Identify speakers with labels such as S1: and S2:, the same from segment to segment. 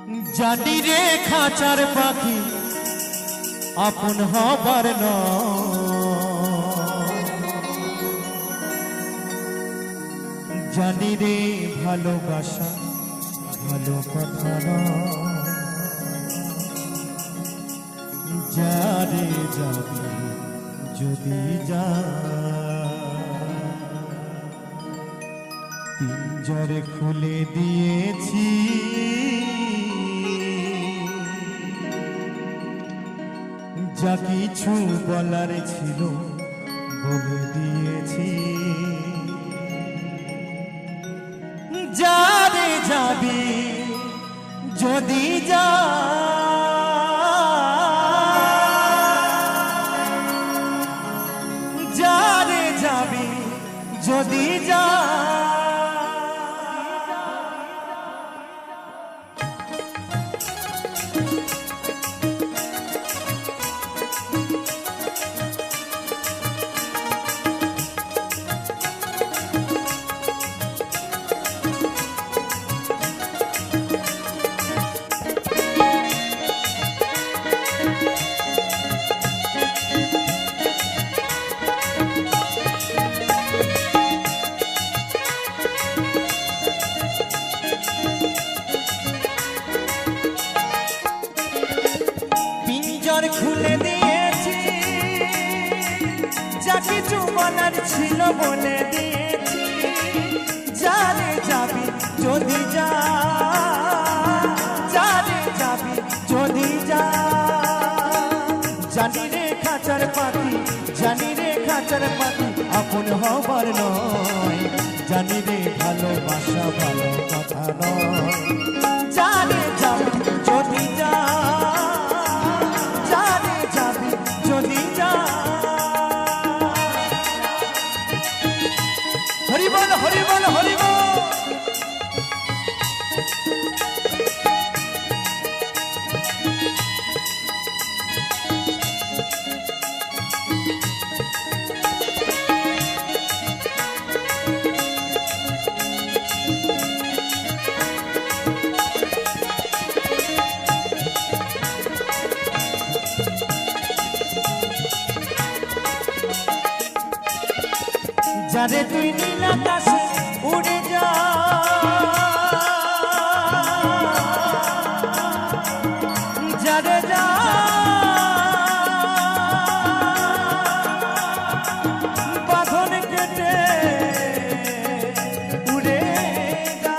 S1: জানি রে খাঁচার পাখি আপন হবার জানি রে ভালোবাসা ভালো কথা যারে যাবি যদি যা পিঞ্জরে খুলে দিয়েছি যা কিছু বলার ছিল বলে দিয়েছি যারে যাবি যদি যা যারে যাবি যদি যা খুলে দিয়েছি যা কিছু বলার ছিল বলে দিয়েছি যারে যাবি যদি যা যারে যাবি যদি যা জানি রে খাঁচার পাখি জানি রে খাঁচার পাখি আপন হবার নয় জানি রে ভালোবাসা ভালো কথা নয় যারে যাবি যদি যা হরিবল হরিবল হরিবল যারে তুই নীল আকাশে উড়ে যা যারে যা বাঁধন কেটে উড়ে যা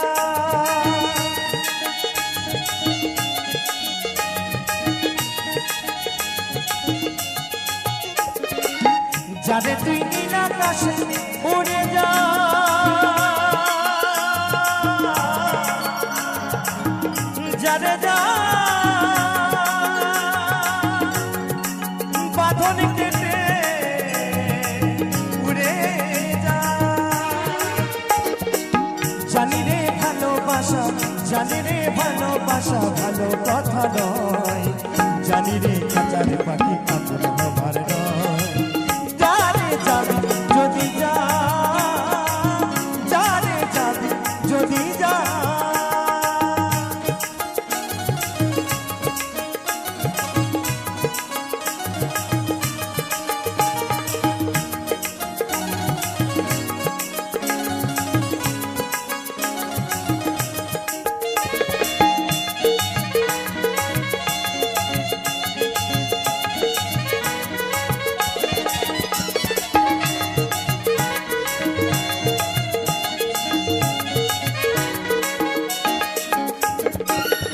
S1: যারে তুই নীল আকাশে উড়ে যা যারে যা বাঁধন কেটে উড়ে যা জানি রে ভালোবাসা জানি রে ভালোবাসা ভালো কথা নয় জানি রে খাঁচার পাখি আপন হবার নয় যারে যাবি যদি যা যারে যাবি যদি যা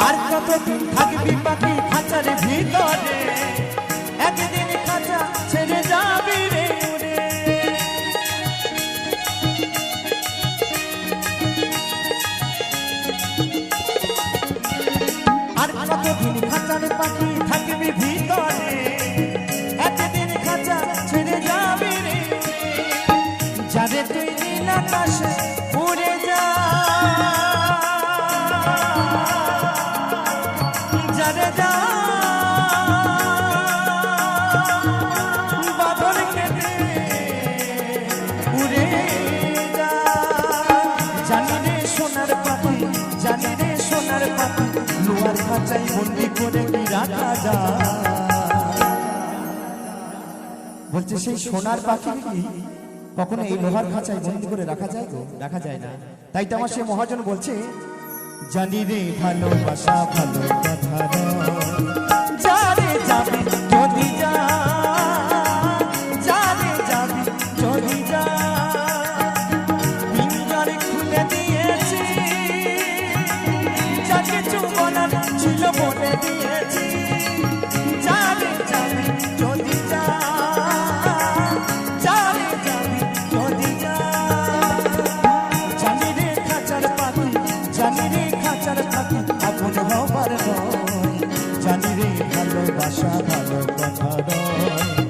S1: আর কতদিন থাকবি পাখি খাঁচার ভিতরে একদিন খাঁচা ছেড়ে যাবি রে উড়ে আর কতদিন খাঁচার পাখি থাকবি ভিতরে একদিন খাঁচা ছেড়ে যাবি রে যারে তুই নীল আকাশে উড়ে যা যারে যা বাঁধন কেটে উড়ে যা জানি রে সোনার পাখি জানি রে সোনার পাখি লোহার খাঁচায় বন্দি করে কি রাখা যায়? বলছে সেই সোনার পাখি কি কখনো এই লোহার খাঁচায় বন্দি করে রাখা যায় গো? রাখা যায় না। তাই তো আমার সে মহাজন বলছে, জানি রে ভালোবাসা ভালো কথা নয়, যারে যাবি যদি যা, যারে যাবি যদি যা, পিঞ্জর খুলে দিয়েছি, যা কিছু বলার ছিল বলে দিয়েছি, যারে যাবি যদি যা, যারে যাবি যদি যা। জানি রে খাঁচার পাখি, জানি রে খাঁচার পাখি আপন হবার নয়, জানি রে ভালোবাসা ভালো কথা নয়,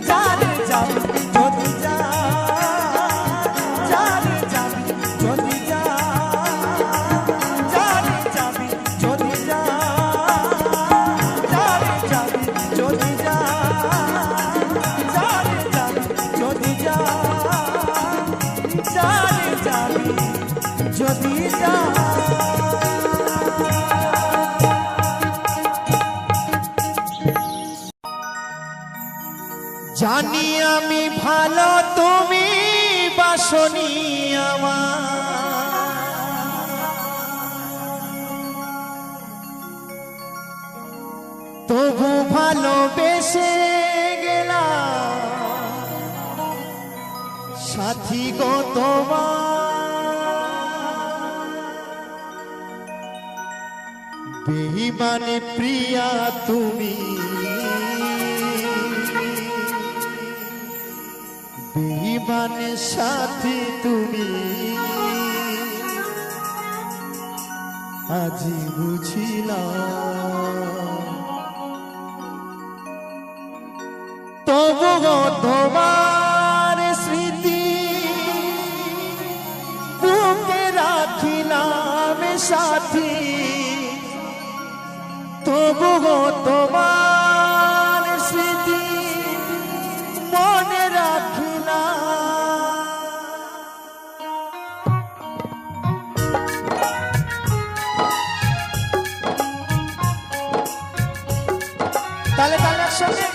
S1: যারে যাবি যদি যা, যারে যাবি যদি যা, যারে যাবি যদি যা, যারে যাবি যদি যা, যারে যাবি যদি যা, যারে যাবি যদি যা। জানি আমি ভালো তুমি বাসনি আমার, তবু ভালোবেসে গেলাম সাথী গো তোমার, বেঈমানে প্রিয়া তুমি, বেঈমানে সাথী তুমি, আজি বুঝিলাম। তবু তোমার স্মৃতি বুকে রাখিলাম সাথী, তবু তোমার স্মৃতি মনে রাখিলাম। তাহলে তার সঙ্গে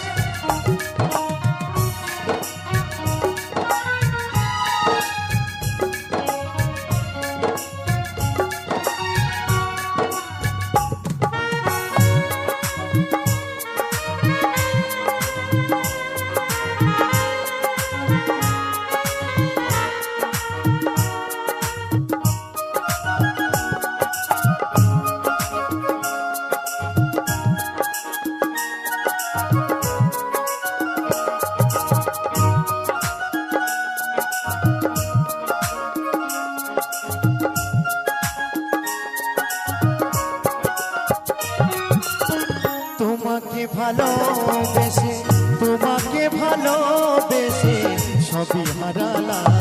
S1: তোমাকে ভালোবেসে, তোমাকে ভালোবেসে সবই হারালাম,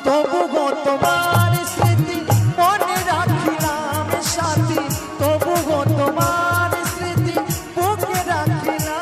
S1: তবু গো তোমার স্মৃতি মনে রাখিলাম সাথী, তবু গো তোমার স্মৃতি বুকে রাখিলাম।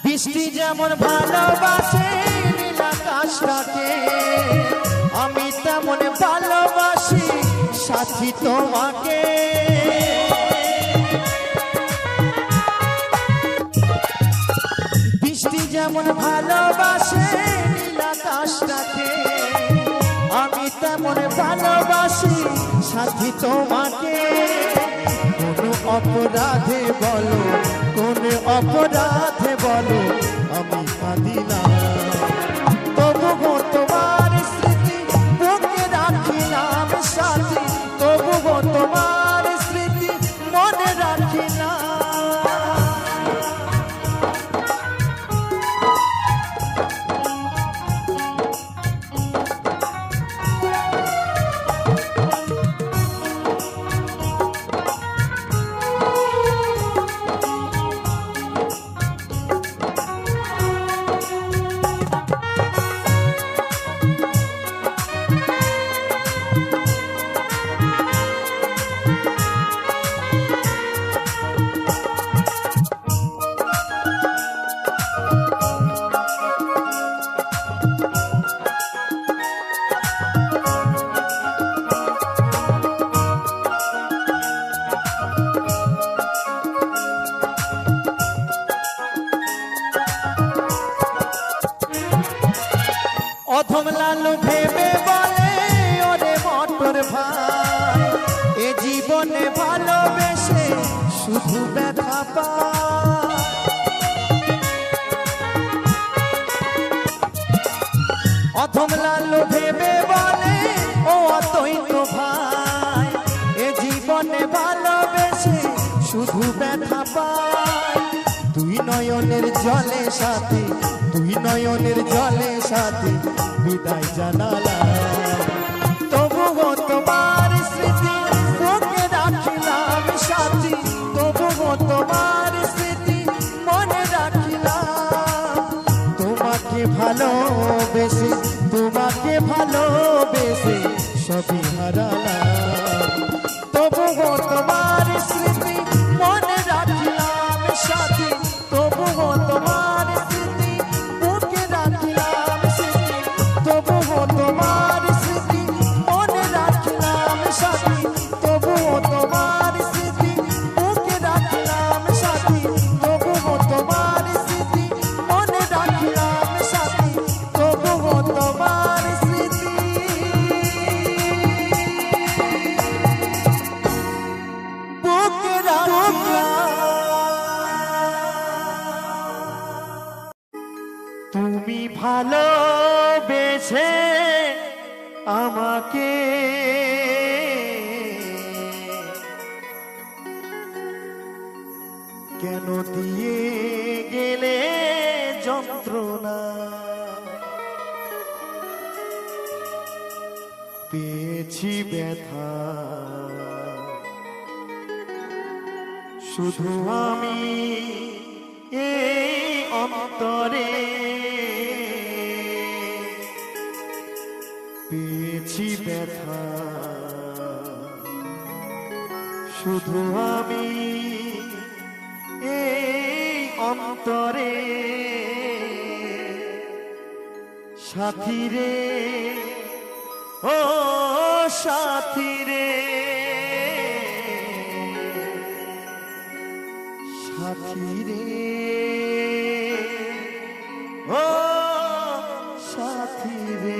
S1: বৃষ্টি যেমন ভালোবাসে নীল আকাশটাকে, আমি তেমন ভালোবাসি সাথী তোমাকে। বৃষ্টি যেমন ভালোবাসে নীল আকাশটাকে, আমি তেমন ভালোবাসি সাথী তোমাকে। কোন অপরাধে বলো, কোন অপরাধে বলো আমি কাঁদিলাম, তবু তোমার স্মৃতি বুকে রাখিলাম সাথী, তবু তোমার স্মৃতি মনে রাখিলাম। অধম লালু ভেবে বলে ওরে মটর ভাই এ জীবনে ভালোবেসে শুধু ব্যথা পায়। অধম লালু ভেবে বলে ও অদ্বৈত ভাই এ জীবনে ভালোবেসে শুধু ব্যথা পায়। দুই নয়নের জলে সাথে দুই নয়নের জলে সাথে বিদায় জানালাম, তবুও তোমার স্মৃতি বুকে রাখিলাম সাথী, তবুও তোমার স্মৃতি মনে রাখিলাম। তোমাকে ভালোবেসে তোমাকে ভালোবেসে সবই হারালাম, তবুও তোমার স্মৃতি মনে রাখিলাম সাথী, তবুও তোমার স্মৃতি বুকে রাখিলাম স্মৃতি, তবুও তোমার স্মৃতি মনে রাখিলাম সাথী, তবুও তোমার স্মৃতি বুকে রাখিলাম সাথী, তবুও তোমার স্মৃতি মনে রাখিলাম সাথী, তবুও তোমার স্মৃতি বুকে রাখিলাম। তুমি ভালোবেসে আমাকে কেন দিয়ে গেলে যন্ত্রণা, পেয়েছি ব্যথা শুধু আমি এই অন্তরে, পেয়েছি ব্যথা শুধু আমি এই অন্তরে। সাথী রে ও সাথী রে, সাথী রে ও সাথী রে।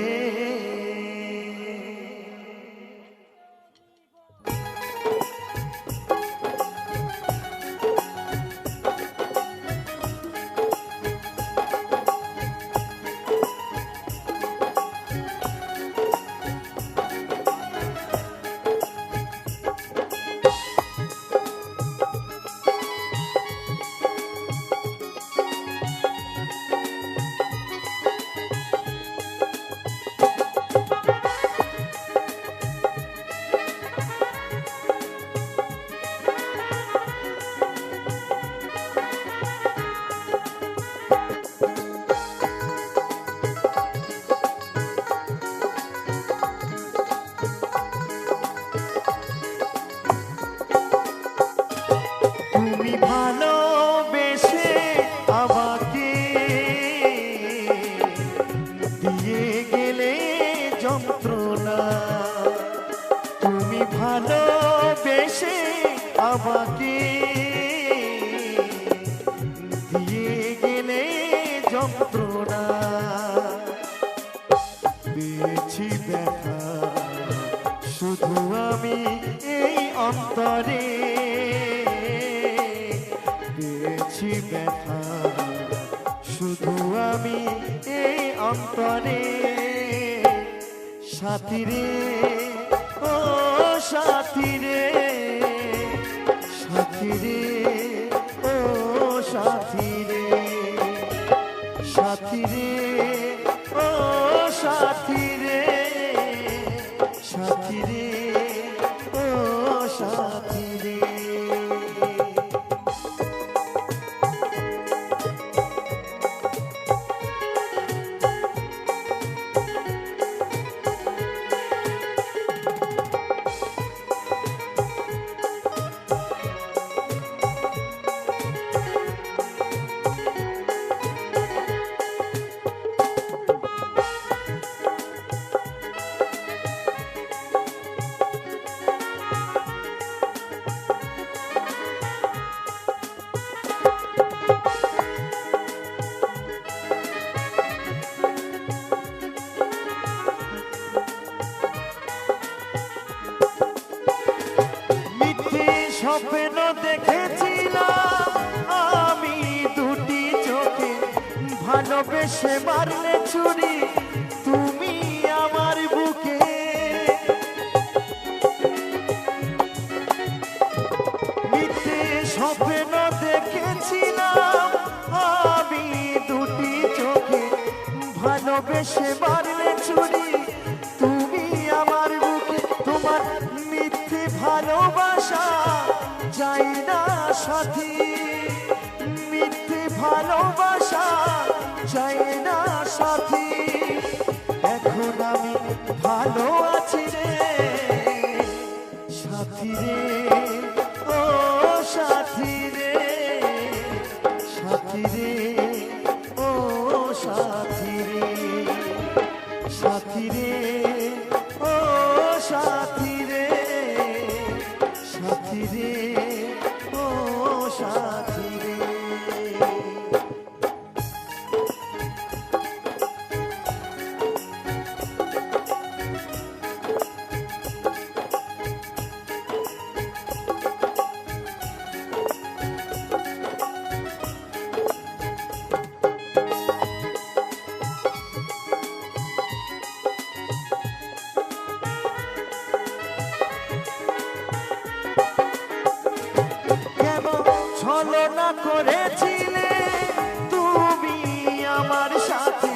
S1: তুমি ভালোবেসে আমাকে দিয়ে গেলে যন্ত্রণা, তুমি ভালোবেসে আমাকে দিয়ে গেলে যন্ত্রণা, পেয়েছি ব্যথা শুধু আমি এই অন্তরে, পেয়েছি ব্যথা শুধু আমি এই অন্তরে। সাথী রে ও সাথী রে, সাথী রে ও সাথী রে, সাথী রে ও সাথী রে, সাথী রে ও সাথী রে। ভালোবেসে মারলে ছুরি তুমি আমার বুকে। মিথ্যে স্বপ্ন দেখেছিলাম আমি দুটি চোখে, ভালোবেসে মারলে ছুরি তুমি আমার বুকে। তোমার মিথ্যে ভালোবাসা যায় না সাথী, মিথ্যে ভালোবাসা যায় না সাথী। এখন আমি ভালো আছি রে সাথী রে, ও সাথী রে, সাথী রে, ও সাথী রে, সাথী রে, ও সাথী রে, সাথী রে, ও সাথী রে। ছলনা করেছিলে তুমি আমার সাথে,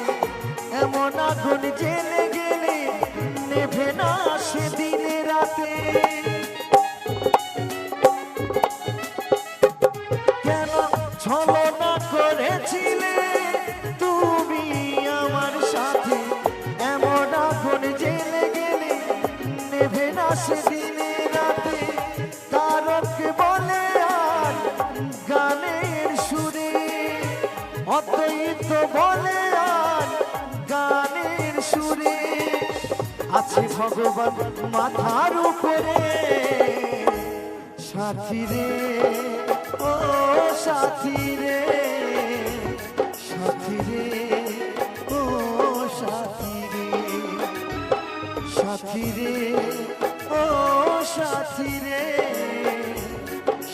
S1: এমন আগুন জেলে গেলে নেভে না সেদিনে রাতে। কেন ছলনা করেছিলে তুমি আমার সাথে, এমন আগুন জেলে গেলে নেভে না সেদিনে রাতে। কারণকে বলে গানের সুরে, অদ্বৈত বলে আর গানের সুরে, আছে ভগবান মাথার উপরে। সাথী রে, ও সাথী রে, সাথী রে, ও সাথী রে, সাথী রে, ও সাথী রে,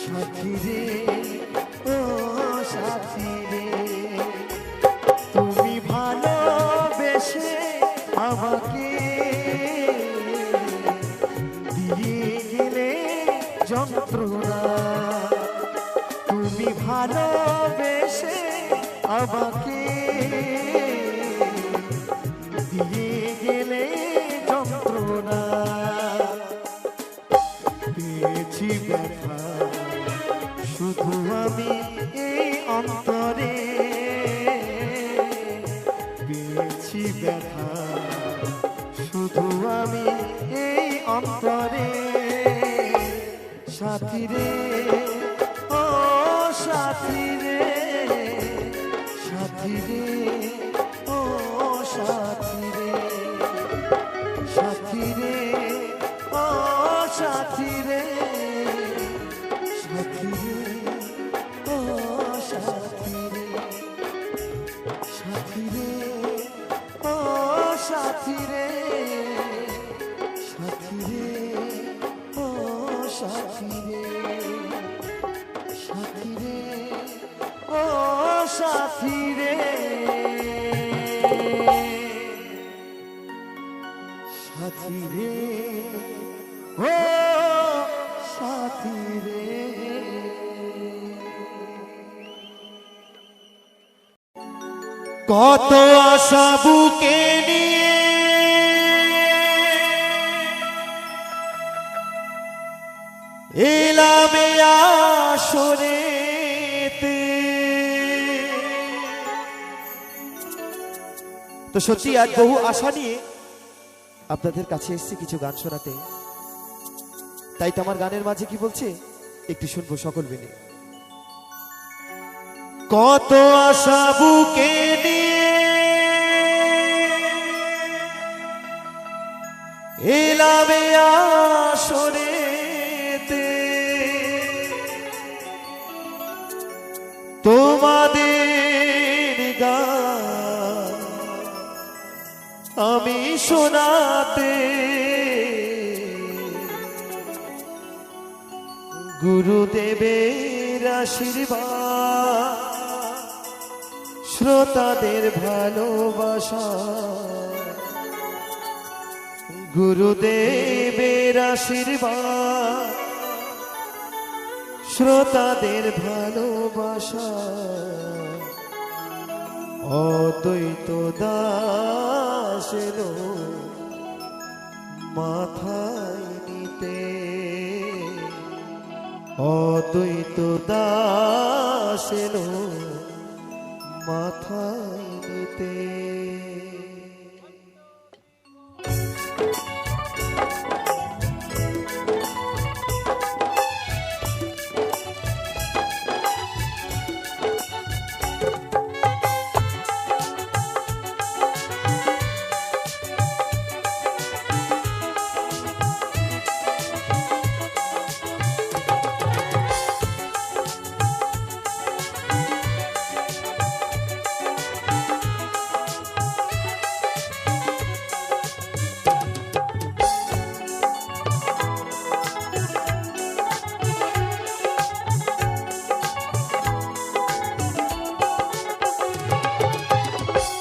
S1: সাথী রে, ও সাথী রে। তুমি ভালোবেসে আমাকে দিয়ে গেলে যন্ত্রণা, তুমি ভালোবেসে আমাকে দিয়ে গেলে যন্ত্রণা। পেয়েছি ব্যথা শুধু আমি এই অন্তরে, পেয়েছি ব্যথা শুধু আমি এই অন্তরে। সাথী রে, ও সাথী রে, সাথী রে, ও সাথী রে, সাথী রে, ও সাথী রে, সাথী রে, ও সাথী রে, সাথী রে, ও সাথী রে, সাথী রে, ও সাথী রে, সাথী রে, ও সাথী রে, সাথী রে, ও সাথী রে। কত আশা বুকে নিয়ে এলাম আসরেতে, তো সত্যি আজ বহু আশা নিয়ে আপনাদের কাছে এসেছি কিছু গান শোনাতে। তাই তো আমার গানের মাঝে কি বলছে একটু শুনবো সকল মিলে। কত আশা বুকে নিয়ে এলাম আসরেতে, তোমাদের গান আমি শোনাতে, গুরুদেবের আশীর্বাদ শ্রোতাদের ভালোবাসা গুরুদেবের আশীর্বাদ শ্রোতাদের ভালোবাসা অদ্বৈত দাস এলো মাথায় নিতে অদ্বৈত দাস এলো মাথায় নিতে।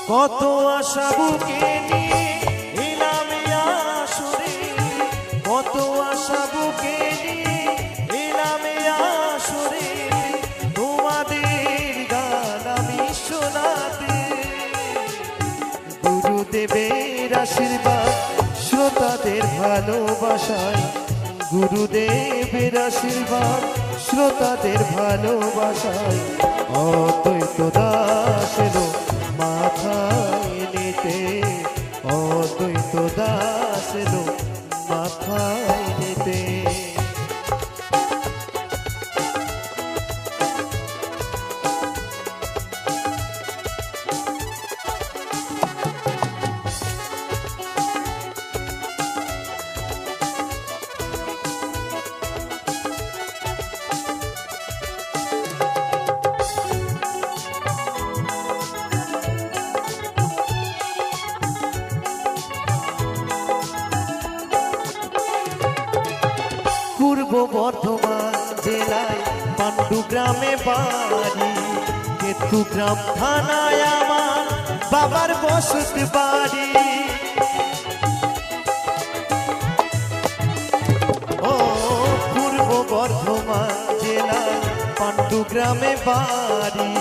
S1: কত আশা বুকে নিয়ে এলাম আসরে কত আশা বুকে নিয়ে এলাম আসরে তোমাদের গান আমি শোনাতে গুরুদেবের আশীর্বাদ শ্রোতাদের ভালোবাসায় গুরুদেবের আশীর্বাদ শ্রোতাদের ভালোবাসায় অদ্বৈত দাস এলো মাথায় নিতে অদ্বৈত দাস এলো মাথায় নিতে। পূর্ব বর্ধমান জেলায় পাণ্ডু গ্রামে বাড়ি কেতু গ্রাম থানায় আমার বাবার বসত বাড়ি ও পূর্ব বর্ধমান জেলায় পাণ্ডু গ্রামে বাড়ি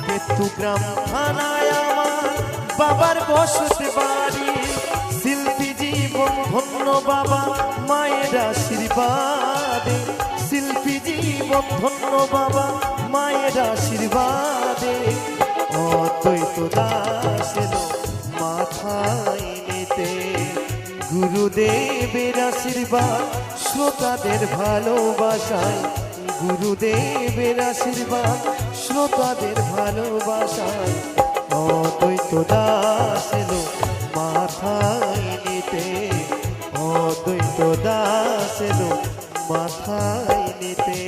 S1: কেতু গ্রাম থানায় আমার বাবার বসত বাড়ি শিল্পী জীবন ধন্য বাবা মায়ের আশীর্বাদে শিল্পী জীবন ধন্য বাবা মায়ের আশীর্বাদে অদ্বৈত দাস এলো মাথায় নিতে গুরুদেবের আশীর্বাদ শ্রোতাদের ভালোবাসায় গুরুদেবের আশীর্বাদ শ্রোতাদের ভালোবাসায় অদ্বৈত দাস এলো মাথায় নিতে অদ্বৈত দাস এলো মাথায় নিতে।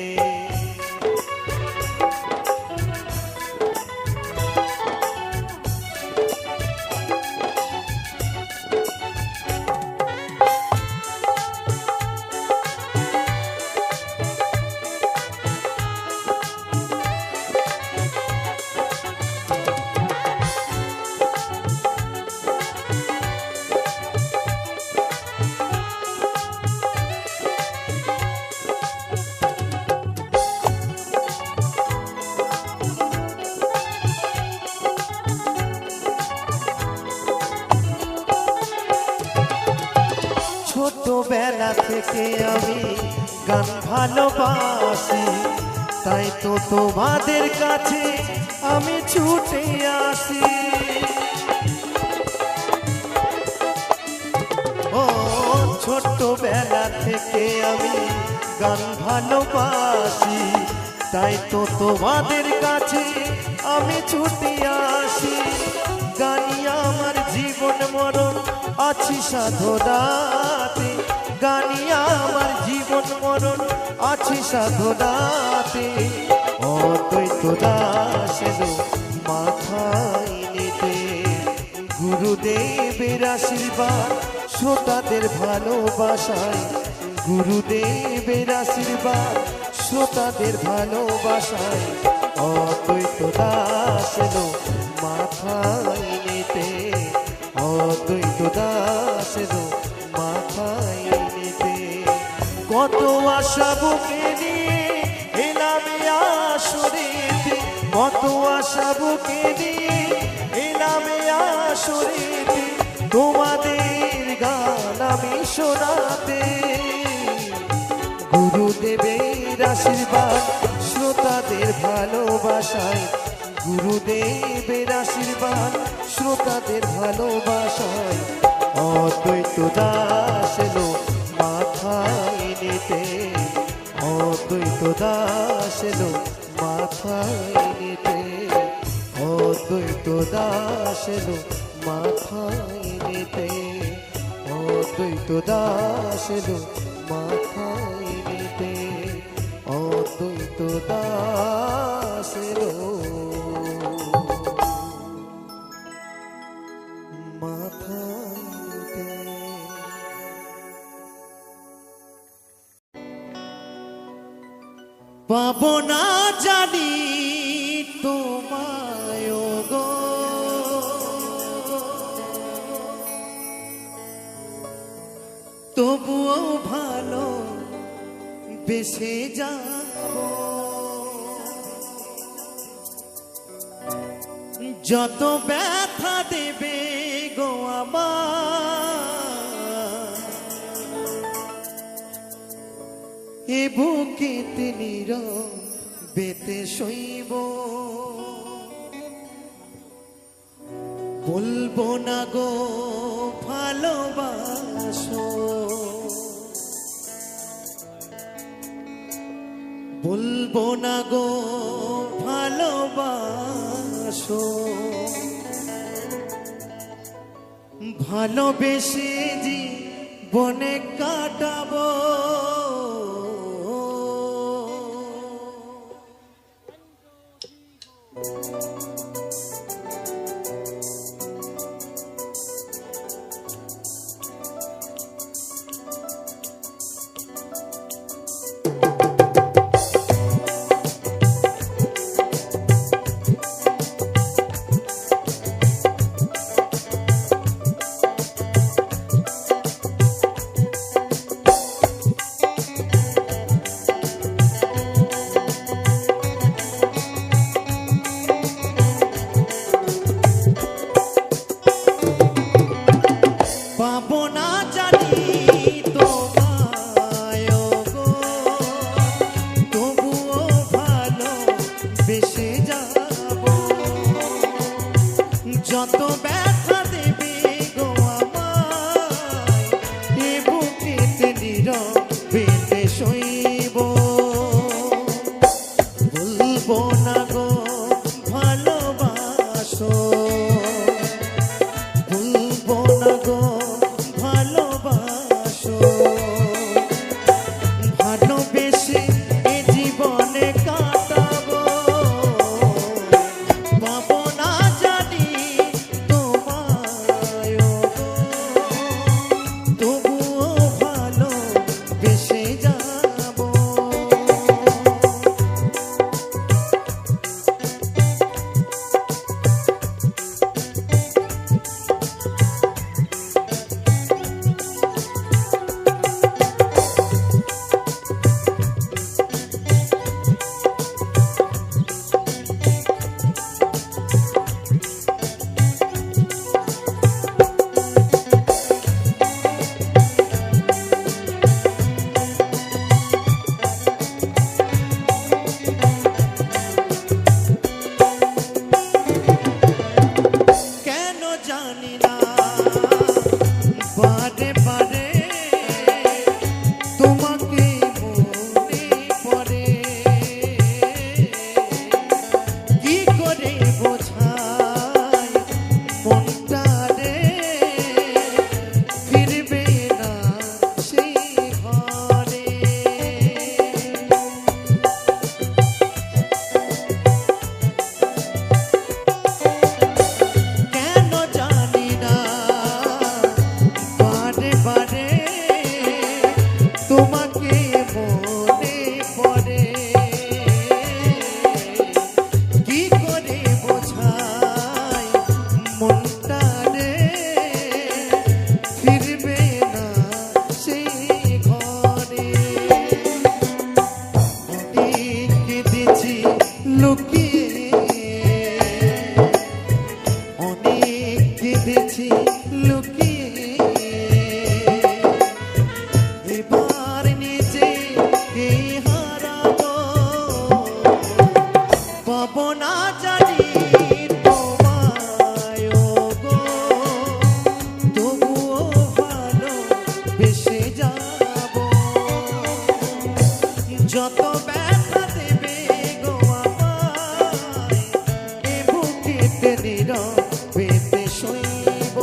S1: ছোটবেলা থেকে আমি গান ভালোবাসি তাই তো তোমাদের কাছে আমি ছুটে আসি ও ছোটবেলা থেকে আমি গান ভালোবাসি তাই তো তোমাদের কাছে আমি ছুটে আসি গানি আমার জীবন মরণ আছি সাধনাতে গানি আমার জীবন মরণ আছি সাধনাতে অদ্বৈত দাস এলো মাথায় নিতে গুরুদেবের আশীর্বাদ শ্রোতাদের ভালোবাসায় গুরুদেবের আশীর্বাদ শ্রোতাদের ভালোবাসায় অদ্বৈত দাস এলো
S2: মাথায় নিতে, অদ্বৈত দাসের মাথায় নিতে। কত আশা বুকে নিয়ে এলাম আসরেতে, কত আশা বুকে নিয়ে এলাম আসরেতে, তোমাদের গান আমি শোনাতে। গুরুদেবের আশীর্বাদ শ্রোতাদের ভালোবাসায়, গুরুদেবের আশীর্বাদ শ্রোতাদের ভালোবাসায়, অদ্বৈত দাস এলো মাথায় নিতে, অদ্বৈত দাস এলো মাথায় নিতে, অদ্বৈত দাস এলো মাথায় নিতে, অদ্বৈত দাস এলো মাথায় নিতে, অদ্বৈত দাস এলো মাথায় নিতে।
S1: পাবো না জানি তোমায় গো, তবুও ভালো বেসে যাব। যত ব্যথা দেবে গো আমার, এ বুকেতে নীরবেতে শৈব। বলবো না গো ভালোবাসো, বলবো না গো ভালোবাসো, ভালোবেসে জীবনে কাটাবো। পাবো না জানি তোমায় গো, তবুও ভালো বেসে যাব। যত ব্যথা দেবে গো আমায়, এ বুকেতে নীরবেতে শৈব। বলবো না গো ভালোবাসো, বলবো না গো ভালোবাসো, ভালোবেসে এ জীবনে কাটাবো। পাবো না জানি তোমায় গো, তবুও ভালো বেসে যাব।
S2: নীরবেতে শৈব।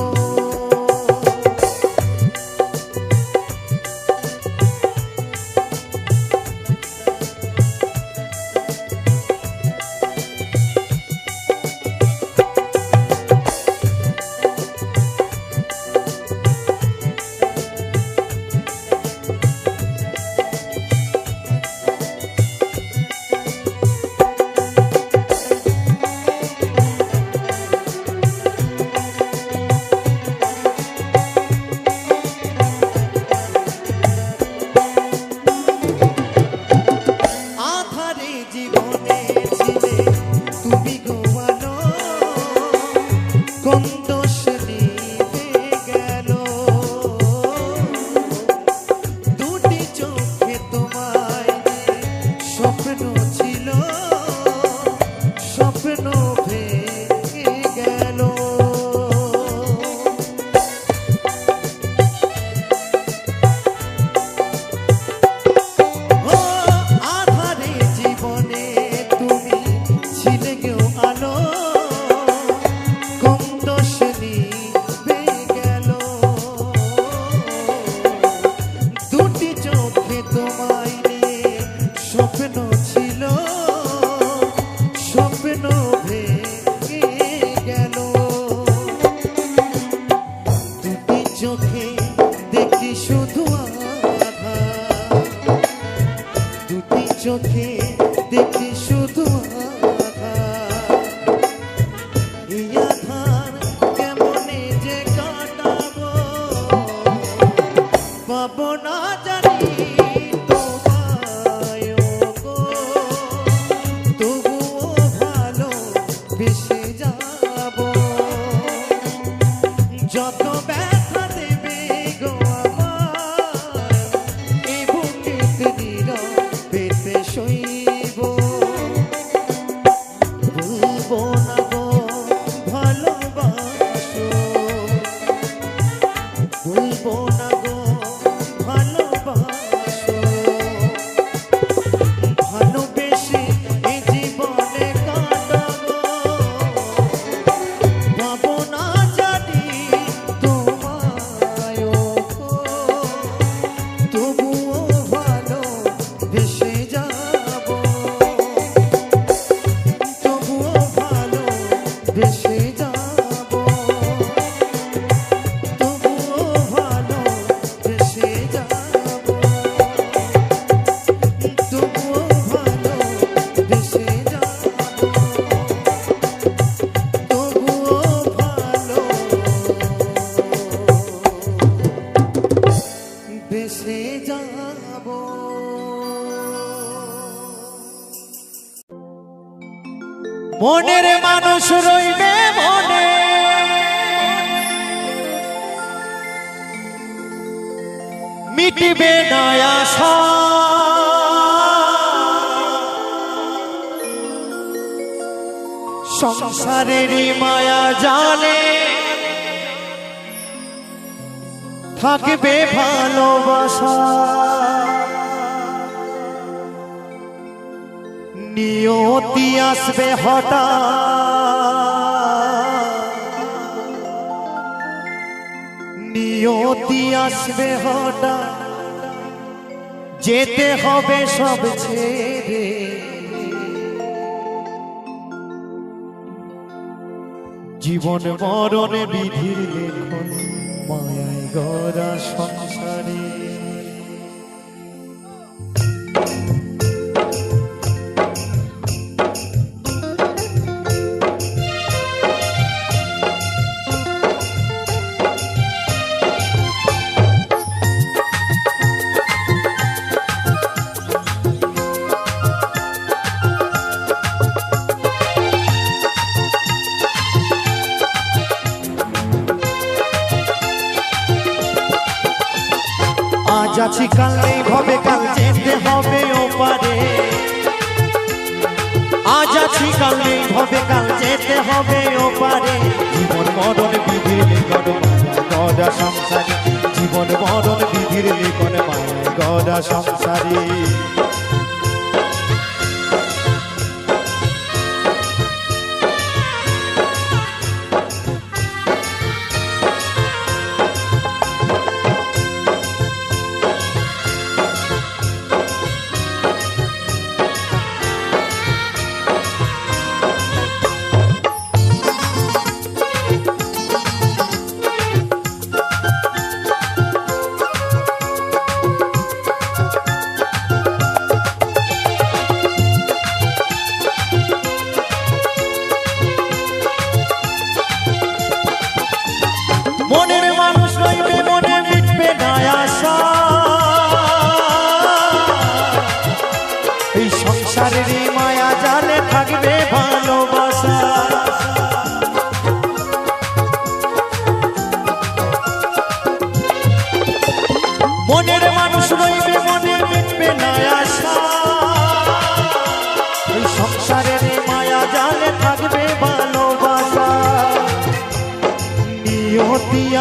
S2: চোখে দেখি শুধু এই আধার কেমনে যে কাটাবো পাবো না জানি তোমায় গো তবুও ভালো বেশি যাবো যত ব্যথা দেবে গো আমার এই বুকেতে নীরবেতে শৈব ভুলবো না গো ভালোবাসো ভুলবো না গো ভালোবাসো ভালোবেসে এই জীবনে কাটাবো পাবো না জানি তোমায় গো তবুও ভালো বেসে যাবো তবুও ভালো বেসে যাবো তবুও ভালো বেসে যাবো তবুও ভালো বেসে যাবো তবুও ভালো বেসে যাবো।
S1: মনের মানুষ রইবে মনে মিটিবে না আশা সংসারের মায়া জালে থাকবে ভালোবাসা নিয়তি আসবে হঠাৎ নিয়তি আসবে হঠাৎ যেতে হবে সব ছেড়ে জীবন মরণ বিধির লেখন মায়ায় গড়া সংসারে আজ আছি কাল নেই ভবে কাল যেতে হবে ওপারে আজ আছি কাল নেই ভবে কাল যেতে হবে ওপারে জীবন মরণ বিধির লিখন মায়া গড়া সংসারে জীবন মরণ বিধির লিখন মায়া গড়া সংসারে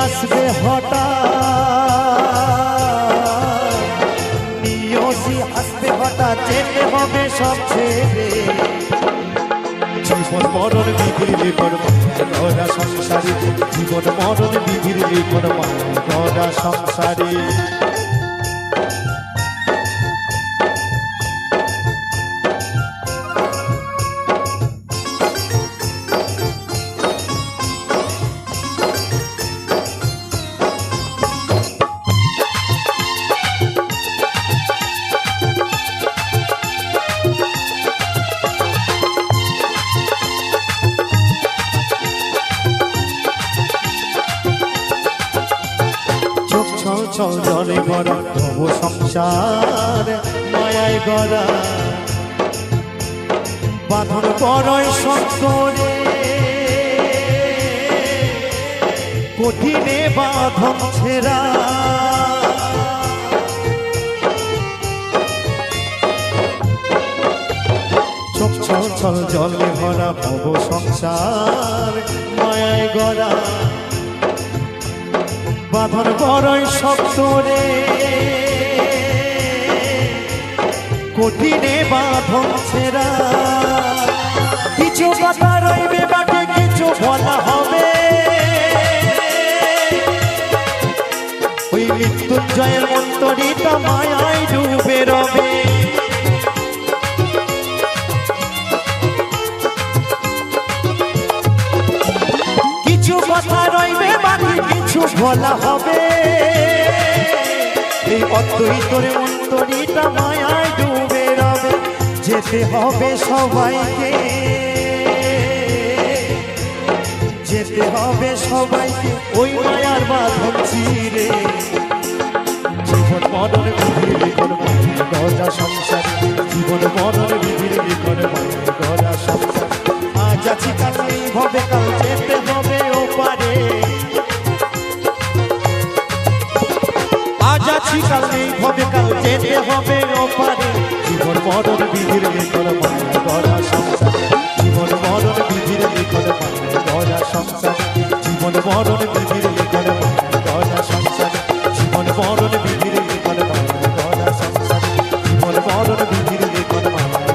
S1: আসবে হঠাৎ, নিয়তি আসবে হঠাৎ, যেতে হবে সব ছেড়ে। জীবন মরণ বিধির লিখন গড়া সংসারী, জীবন মরণ বিধির লিখন গড়া সংসারী। জলে গড়া ভব সংসার মায়ায় গড়া, বাঁধন বড়ই সন্তরে, কঠিনে বাঁধন ছেড়া। চোখ ছল ছল জলে ভরা ভব সংসার মায়ায় গড়া, বাঁধন বড়ই শক্তরে, কঠিনে বাঁধন ছেড়া। কিছু কথা রইবে বাকি, কিছু বলা হবে, ওই মৃত্যুঞ্জয়ের মন্তরিতা মায়ায় ডুবে রবে। কিছু কথা রইবে বাকি, কিছু বলা হবে, এই অদ্বৈতর মন্তরিতা মায়ায় ডুবে রবে। যেতে হবে সবাইকে, যেতে হবে সবাইকে ওই মায়ার বাঁধন চিরে। জীবন মরণ বিধির লিখন গড়া সংসার, জীবন মরণ বিধির লিখন গড়া সংসার। আজ আছি কাল নেই হবে কাল, যেতে হবে ওপারে। আজ আছি কাল নেই হবে কাল, যেতে হবে ওপারে। জীবন মরণ বিধির লিখন গড়া সংসার, জীবন মরণ বিধির লিখন গড়া সংসার, জীবন মরণ বিধির লিখন গড়া সংসার, জীবন মরণ বিধির লিখন গড়া সংসার, জীবন মরণ বিধির লিখন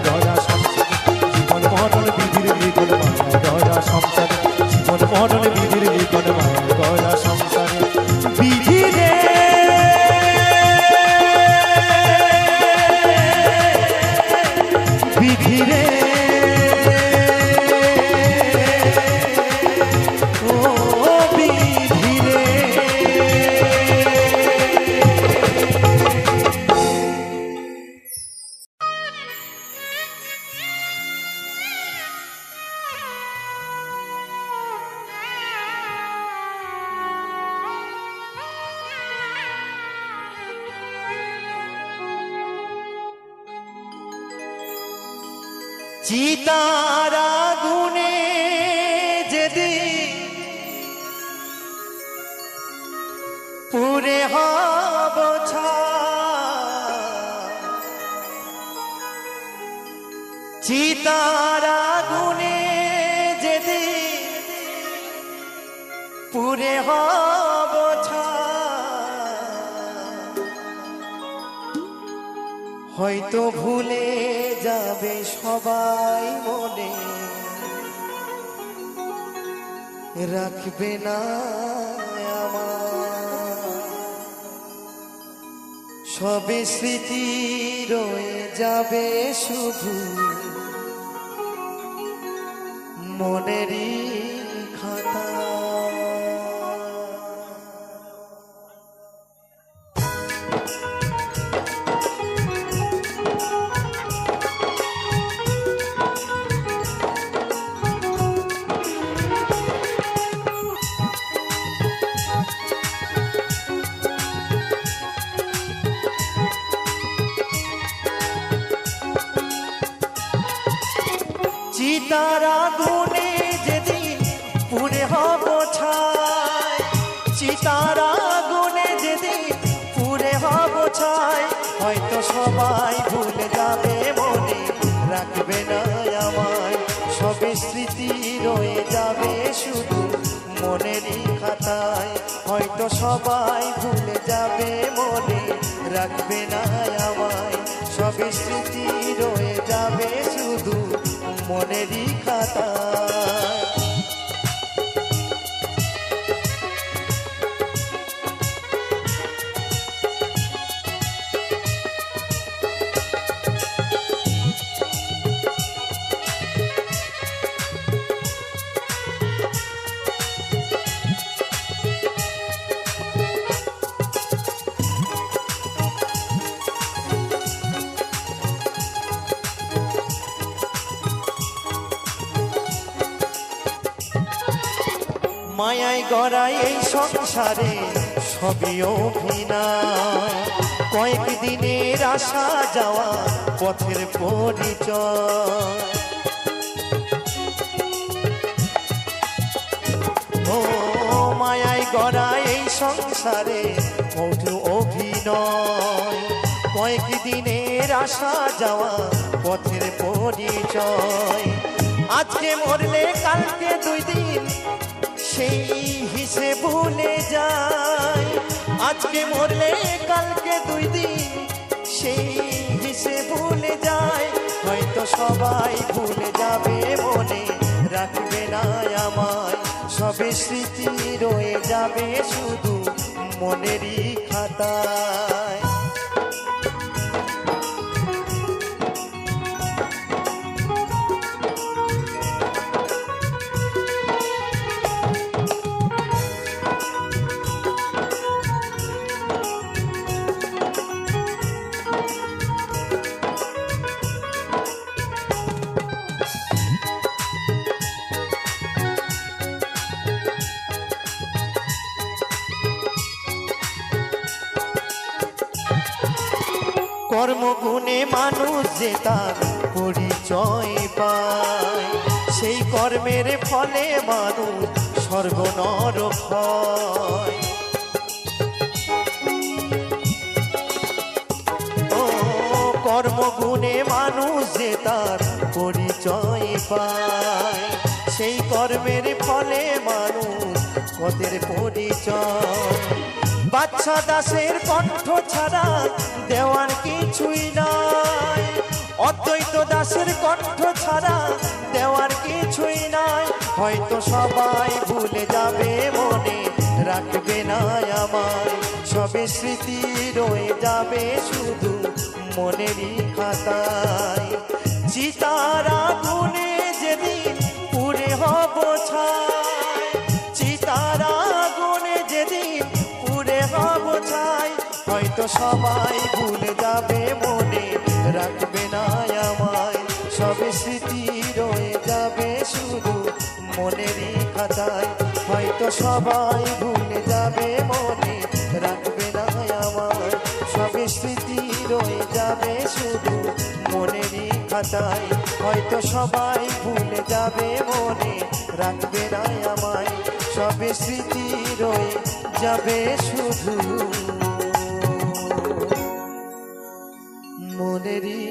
S1: গড়া সংসার, জীবন মরণ বিধির লিখন গড়া সংসার, জীবন মরণ বিধির লিখন গড়া সংসার। বিধি রে বিধি রে, ও বিধি রে। চিতার আগুনে যেদিন পুরে হব ছাই, চিতার আগুনে যেদিন পুরে হব ছাই, হয়তো ভুলে যাবে সবাই মনে, রাখবে না আমার। সবে স্মৃতি রয়ে যাবে শুধু মনেরই খাতা। চিতার আগুনে যেদিন পুরে হব ছাই, চিতার আগুনে যেদিন পুরে হব ছাই, হয়তো সবাই ভুলে যাবে মনে, রাখবে না আমায়। সবে স্মৃতি রয়ে যাবে শুধু মনেরই খাতায়,
S2: সবাই ভুলে যাবে মনে রাখবে না আমায় সবে স্মৃতি রয়ে যাবে শুধু মনেরই খাতায় মায়ায় গড়া এই সংসারে সবই অভিনয় কয়েকদিনের আসা যাওয়া পথের পরিচয় ও মায়ায় গড়া এই সংসারে অভিনয় কয়েকদিনের আসা যাওয়া পথের পরিচয় আজকে মরলে কালকে 2 দিন সেই হিসেব ভুলে যায় আজকে মরলে কালকে 2 দিন সেই হিসেব ভুলে যায় হয়তো সবাই ভুলে যাবে মনে রাখবে না আমায় সবে স্মৃতি রয়ে যাবে শুধু মনেরই খাতায় কর্মগুণে মানুষ যে তার পরিচয় পায় সেই কর্মের ফলে মানুষ স্বর্গ নরক হয় ও কর্মগুণে মানুষ যে তার পরিচয় পায় সেই কর্মের ফলে মানুষ পথের পরিচয় বাচ্চা দাসের কণ্ঠ ছাড়া দেওয়ার কিছুই নাই অদ্বৈত দাসের কণ্ঠ ছাড়া দেওয়ার কিছুই নাই হয়তো সবাই ভুলে যাবে মনে রাখবে না আমায় সবে স্মৃতি রয়ে যাবে শুধু মনেরই খাতায় চিতার আগুনে যেদিন পুড়ে হব ছাই চিতার আগুনে যেদিন পুড়ে হব ছাই হয়তো সবাই ভুলে যাবে মনে রাখবে না আমায় সবে স্মৃতি রয়ে যাবে শুধু মনেরই খাতায় হয়তো সবাই ভুলে যাবে মনে রাখবে না আমায় সবে স্মৃতি রয়ে যাবে শুধু মনেরই খাতায় হয়তো সবাই ভুলে যাবে মনে রাখবে না আমায় সবে স্মৃতি রয়ে যাবে শুধু মনেরই